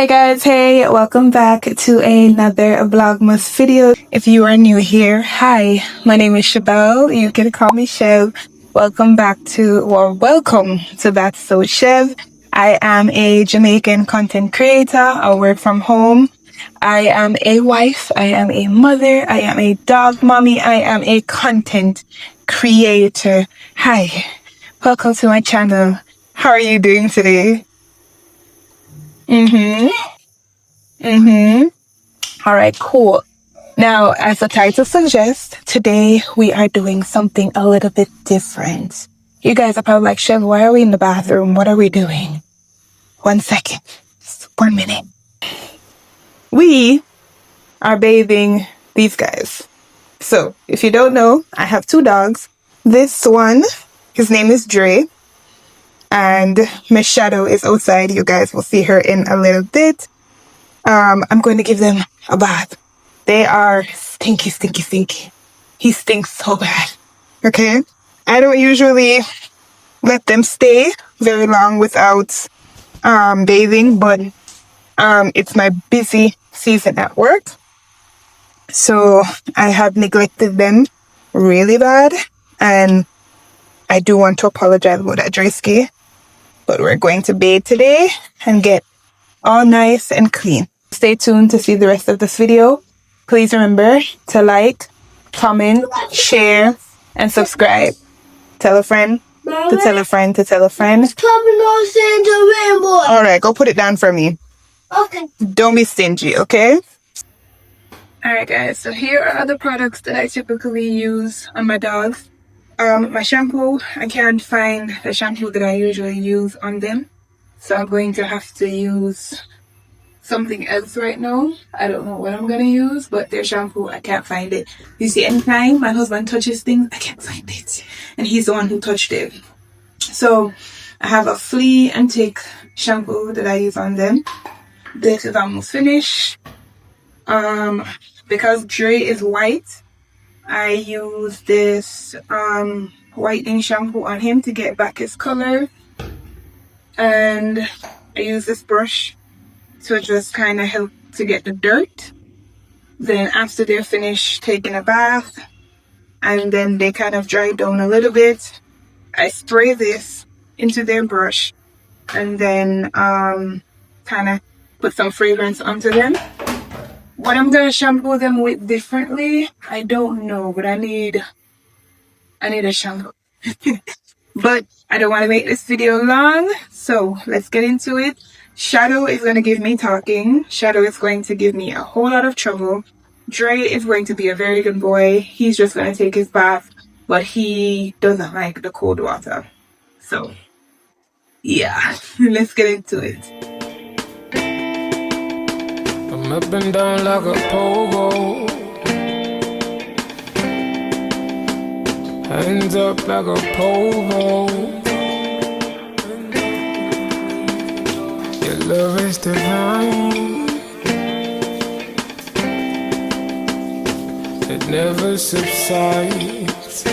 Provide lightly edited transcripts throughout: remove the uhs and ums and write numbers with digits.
Hey guys, hey, welcome back to another Vlogmas video. If you are new here, hi, my name is Chabelle. You can call me Chev. Welcome to That's So Chev. I am a Jamaican content creator. I work from home. I am a wife. I am a mother. I am a dog mommy. I am a content creator. Hi, welcome to my channel. How are you doing today? All right, cool. Now, as the title suggests, today we are doing something a little bit different. You guys are probably like, Chev, why are we in the bathroom? What are we doing? 1 second. Just 1 minute. We are bathing these guys. So, if you don't know, I have 2 dogs. This one, his name is Dre. And Miss Shadow is outside. You guys will see her in a little bit. I'm going to give them a bath. They are stinky. He stinks so bad. Okay? I don't usually let them stay very long without bathing, but it's my busy season at work. So I have neglected them really bad, and I do want to apologize about that, Drisky. But we're going to bathe today and get all nice and clean. Stay tuned to see the rest of this video. Please remember to like, comment, share, and subscribe. Tell a friend to tell a friend to tell a friend. All right, go put it down for me. Okay. Don't be stingy, okay? All right, guys. So here are the products that I typically use on my dogs. My shampoo, I can't find the shampoo that I usually use on them. So I'm going to have to use something else right now. I don't know what I'm gonna use, but their shampoo, I can't find it. You see, anytime my husband touches things, I can't find it. And he's the one who touched it. So I have a flea and tick shampoo that I use on them. This is almost finished. Because Dre is white, I use this whitening shampoo on him to get back his color. And I use this brush to just kind of help to get the dirt. Then after they're finished taking a bath and then they kind of dry down a little bit, I spray this into their brush and then kind of put some fragrance onto them. What I'm gonna shampoo them with differently, I don't know, but I need a shampoo. But I don't want to make this video long, so let's get into it. Shadow is going to give me talking. Shadow is going to give me a whole lot of trouble. Dre is going to be a very good boy. He's just going to take his bath, but he doesn't like the cold water. So, yeah, let's get into it. I'm up and down like a pogo. Hands up like a pogo. Your love is divine. It never subsides.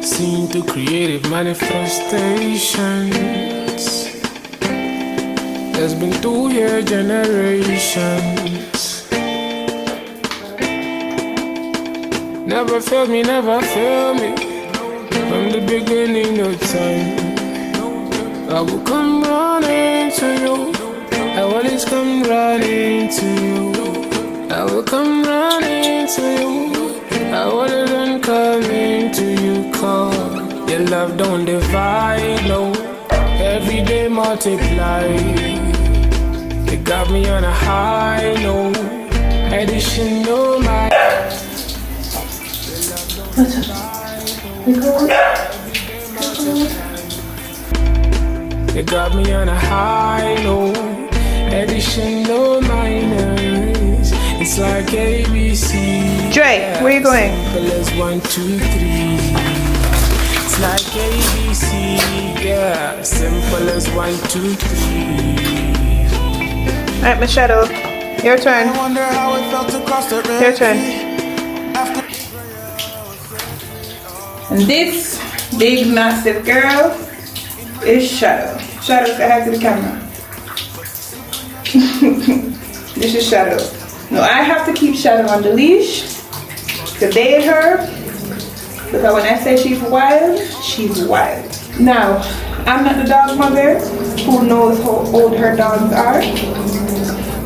Seen through creative manifestations. That's been through here generations. Never failed me, never failed me. From the beginning of time, I will come running to you. I always come running to you. I will come running to you. I wanna run coming to you, cause your love don't divide, no. Every day multiply. It got me on a high, no. Additional my. It got me on a high, no. Additional minors. It's like ABC. Dre, where you going? Simple as 1, 2, 3. It's like ABC, yeah. Simple as 1, 2, 3. All right, Miss Shadow, your turn. Your turn. And this big massive girl is Shadow. Shadow, say hi to the camera. This is Shadow. No, I have to keep Shadow on the leash to bathe her, because when I say she's wild, she's wild. Now, I'm not the dog mother who knows how old her dogs are,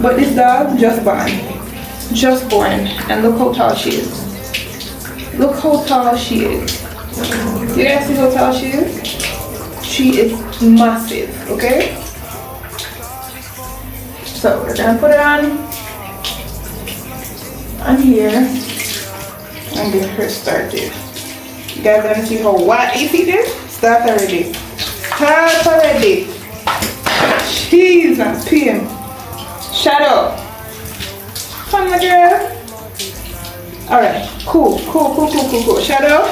but this dog just born. Just born. And look how tall she is. Look how tall she is. You guys see how tall she is? She is massive, okay? So we're gonna put it on here and get her started. You guys gonna see how wide you see this? Start already. Start already. Jeez, I'm peeing. Shadow. Come my girl. Alright, cool. Shadow.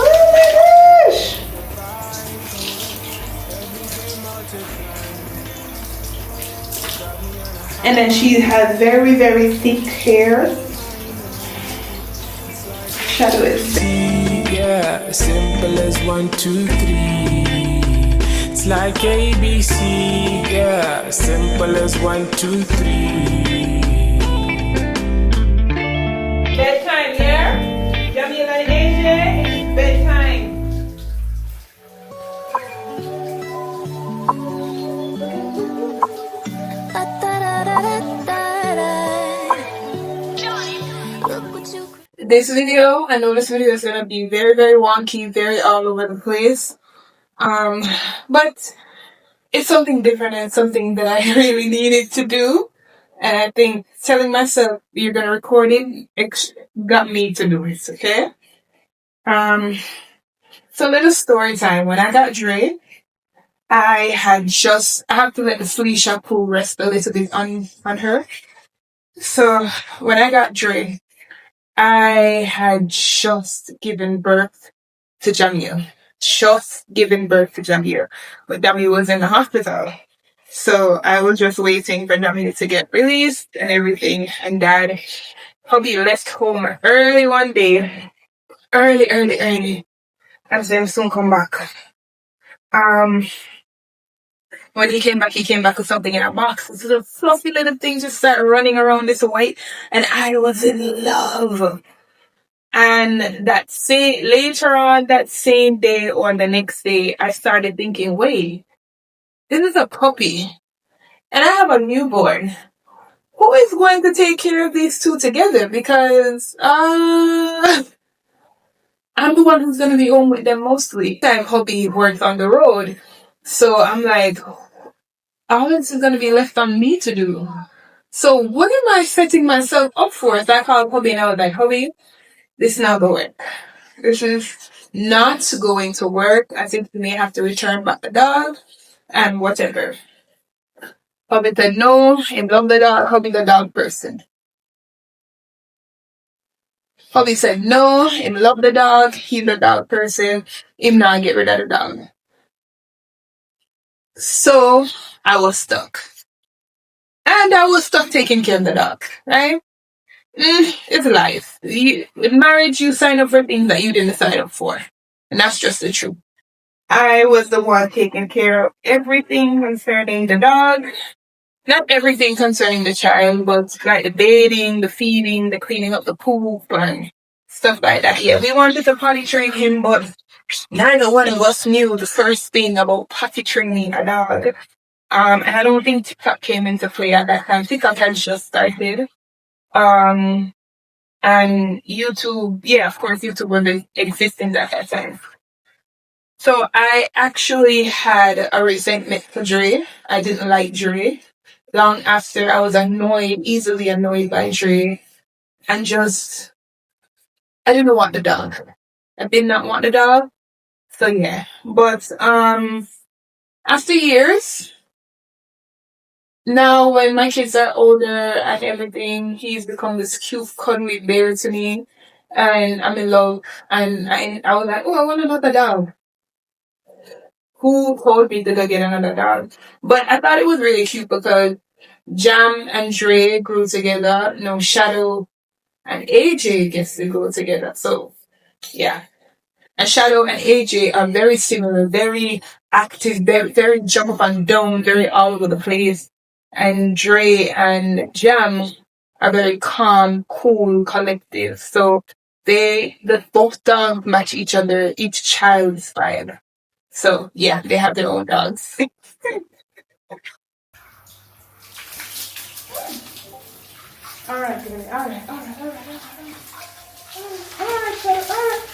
Oh my gosh. And then she has very, very thick hair. Shadow is. Yeah, simple as 1, 2, 3. It's like ABC. Yeah, simple as 1, 2, 3. Bedtime, yeah? Jamila and AJ, it's bedtime. This video, I know this video is gonna be very, very wonky, very all over the place. But it's something different and something that I really needed to do. And I think telling myself you're gonna record it got me to do it, okay? So little story time. When I got Dre, I have to let the Felicia pool rest a little bit on her. So when I got Dre, I had just given birth to Jamil. But Jamil was in the hospital. So I was just waiting for Jamil to get released and everything. And Dad probably left home early one day. Early. And then soon come back. When he came back with something in a box. This little fluffy little thing just started running around this white. And I was in love. And later on that same day or the next day, I started thinking, wait, this is a puppy. And I have a newborn. Who is going to take care of these two together? Because I'm the one who's going to be home with them mostly. Time hubby works on the road. So I'm like, all this is going to be left on me to do. So what am I setting myself up for? So I called hubby and I was like, hubby, this is not going. This is not going to work. I think we may have to return back the dog and whatever. Hubby said no, he loved the dog, hubby the dog person. Hubby said no, he loved the dog, he's the dog person, him not get rid of the dog. So I was stuck. And I was stuck taking care of the dog, right? It's life. In marriage, you sign up for things that you didn't sign up for. And that's just the truth. I was the one taking care of everything concerning the dog. Not everything concerning the child, but like the bathing, the feeding, the cleaning up the poop, and stuff like that. Yeah, we wanted to potty train him, but neither one of us knew the first thing about potty training a dog. And I don't think TikTok came into play at that time. TikTok had just started. And YouTube, yeah, of course, YouTube was existing at that time. So I actually had a resentment for Dre. I didn't like Dre. Long after, I was easily annoyed by Dre. And I didn't want the dog. I did not want the dog. So yeah. But after years, now when my kids are older and everything, he's become this cute, cuddly bear to me. And I'm in love. And I was like, oh, I want another dog. Who told me to go get another dog? But I thought it was really cute because Jam and Dre grew together. Shadow and AJ gets to go together. So, yeah. And Shadow and AJ are very similar, very active, very jump up and down, very all over the place. And Dre and Jam are very calm, cool, collective. So the both dogs match each other, each child's vibe. So yeah, they have their own dogs. All right, all right, all right, all right, all right, all right, all right.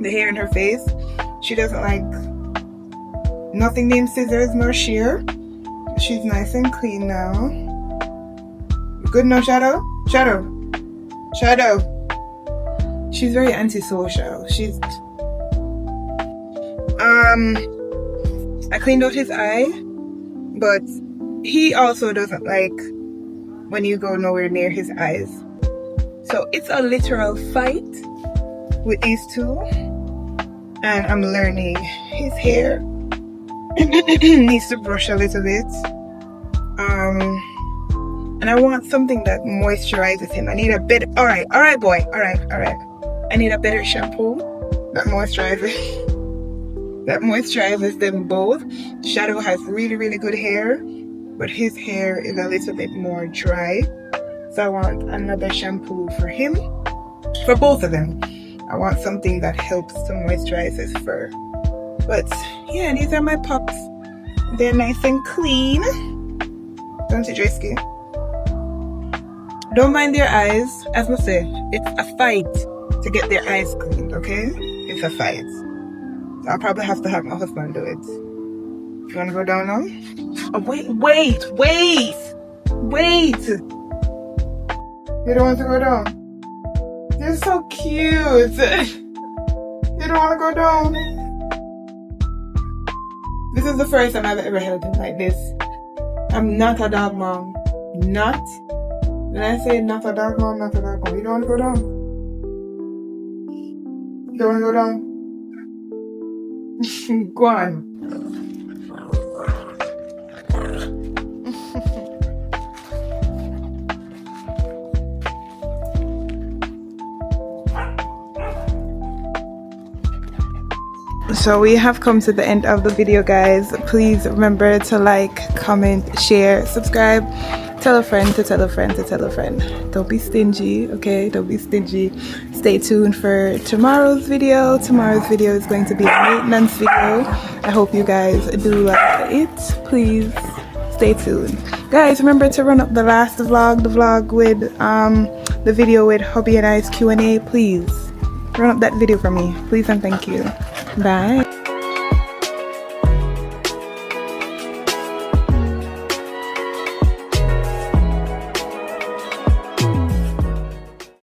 The hair in her face. She doesn't like nothing named scissors nor shear. She's nice and clean now. Good now, Shadow? Shadow. She's very antisocial. I cleaned out his eye, but he also doesn't like when you go nowhere near his eyes. So it's a literal fight with these two, and I'm learning his hair needs to brush a little bit, and I want something that moisturizes him. I need a bit. All right boy, all right, I need a better shampoo that moisturizes them both. Shadow has really good hair, but his hair is a little bit more dry, so I want another shampoo for him, for both of them. I want something that helps to moisturize his fur. But yeah, these are my pups. They're nice and clean. Don't you, Drisky? Don't mind their eyes. As I say, it's a fight to get their eyes cleaned, okay? It's a fight. So I'll probably have to have my husband do it. You wanna go down now? Oh, wait. You don't want to go down? You're so cute. You don't want to go down? This is the first time I've ever held him like this. I'm not a dog mom. Not. When I say not a dog mom, not a dog mom. You don't want to go down? You don't want to go down? Go on. So we have come to the end of the video, guys. Please remember to like, comment, share, subscribe, tell a friend to tell a friend to tell a friend. Don't be stingy, okay? Don't be stingy. Stay tuned for tomorrow's video. Tomorrow's video is going to be a maintenance video. I hope you guys do like it. Please stay tuned. Guys, remember to run up the last vlog, the vlog with the video with hubby and I's Q&A. Please run up that video for me, please and thank you. Bye.